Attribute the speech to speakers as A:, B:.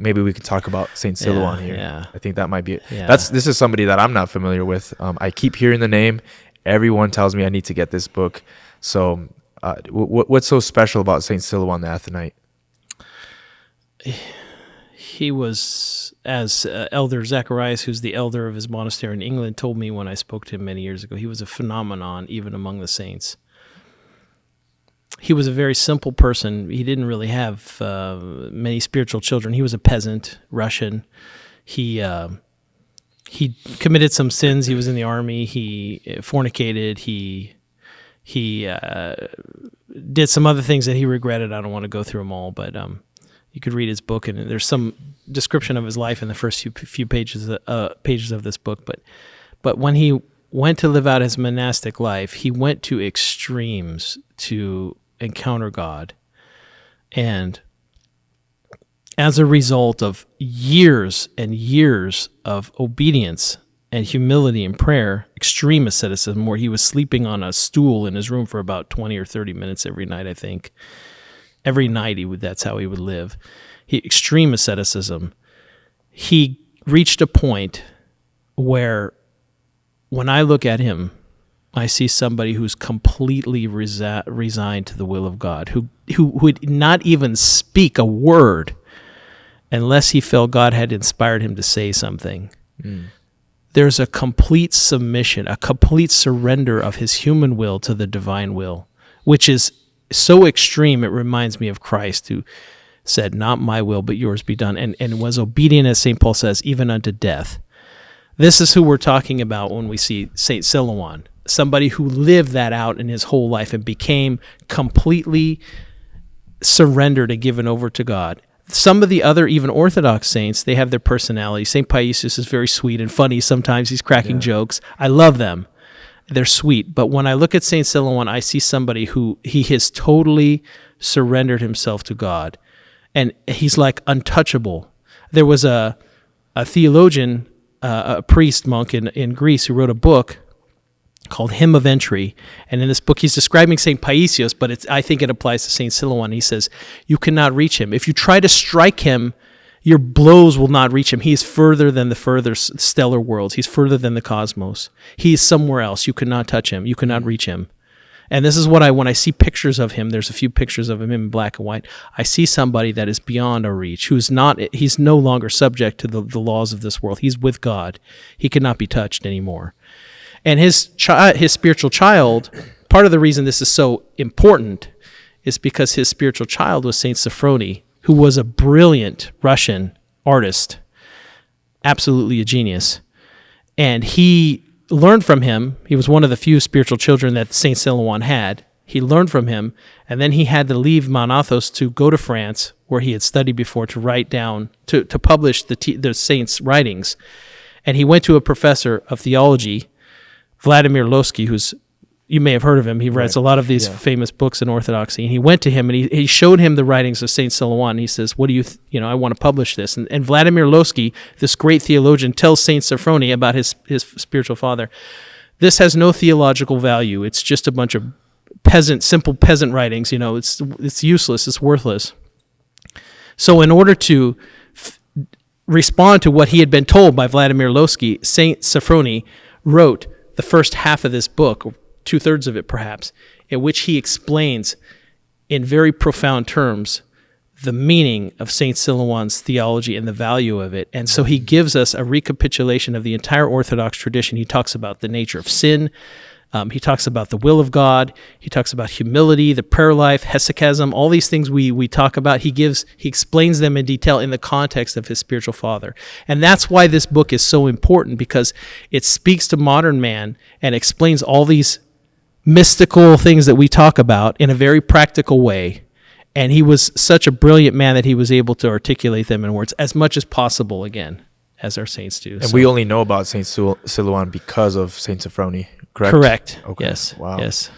A: maybe we could talk about Saint Silouan here.
B: Yeah.
A: I think that might be it.
B: Yeah.
A: This is somebody that I'm not familiar with. I keep hearing the name. Everyone tells me I need to get this book. So what's so special about Saint Silouan the Athonite?
B: He was, as Elder Zacharias, who's the elder of his monastery in England, told me when I spoke to him many years ago, he was a phenomenon even among the saints. He was a very simple person. He didn't really have many spiritual children. He was a peasant, Russian. He committed some sins. He was in the army. He fornicated. He did some other things that he regretted. I don't want to go through them all, but you could read his book, and there's some description of his life in the first few pages of this book. But when he went to live out his monastic life, he went to extremes to encounter God. And as a result of years and years of obedience and humility and prayer, extreme asceticism, where he was sleeping on a stool in his room for about 20 or 30 minutes every night, I think. Every night that's how he would live. Extreme asceticism. He reached a point where when I look at him, I see somebody who's completely resigned to the will of God, who would not even speak a word unless he felt God had inspired him to say something. There's a complete submission, a complete surrender of his human will to the divine will, which is so extreme it reminds me of Christ, who said, "Not my will, but yours be done," and was obedient, as St. Paul says, even unto death. This is who we're talking about when we see St. Silouan, somebody who lived that out in his whole life and became completely surrendered and given over to God. Some of the other, even Orthodox saints, they have their personality. St. Paisius is very sweet and funny. Sometimes he's cracking jokes. I love them. They're sweet. But when I look at St. Silouan, I see somebody who he has totally surrendered himself to God. And he's like untouchable. There was a theologian, a priest monk in Greece, who wrote a book called Hymn of Entry. And in this book, he's describing St. Paisius, but I think it applies to St. Silouan. He says, you cannot reach him. If you try to strike him, your blows will not reach him. He is further than the further stellar worlds. He's further than the cosmos. He is somewhere else. You cannot touch him. You cannot reach him. And this is what when I see pictures of him, there's a few pictures of him in black and white, I see somebody that is beyond our reach, he's no longer subject to the laws of this world. He's with God. He cannot be touched anymore. And his spiritual child, part of the reason this is so important is because his spiritual child was Saint Sophrony, who was a brilliant Russian artist, absolutely a genius. And he learned from him. He was one of the few spiritual children that Saint Silouan had. He learned from him, and then he had to leave Mount Athos to go to France, where he had studied before, to write down, to publish the saints' writings. And he went to a professor of theology, Vladimir Lossky, you may have heard of him. He writes a lot of these famous books in Orthodoxy. And he went to him, and he showed him the writings of Saint Silouan. He says, what do you, I want to publish this. And Vladimir Lossky, this great theologian, tells Saint Sophrony about his spiritual father, this has no theological value. It's just a bunch of simple peasant writings. It's useless. It's worthless. So in order to respond to what he had been told by Vladimir Lossky, Saint Sophrony wrote the first half of this book, 2/3 of it perhaps, in which he explains in very profound terms the meaning of St. Silouan's theology and the value of it. And so he gives us a recapitulation of the entire Orthodox tradition. He talks about the nature of sin. He talks about the will of God. He talks about humility, the prayer life, hesychasm, all these things we talk about. He explains them in detail in the context of his spiritual father. And that's why this book is so important, because it speaks to modern man and explains all these mystical things that we talk about in a very practical way. And he was such a brilliant man that he was able to articulate them in words as much as possible, again, as our saints do.
A: And we only know about Saint Silouan because of Saint Sophrony, correct?
B: Correct.
A: Okay.
B: Yes.
A: Wow.
B: Yes.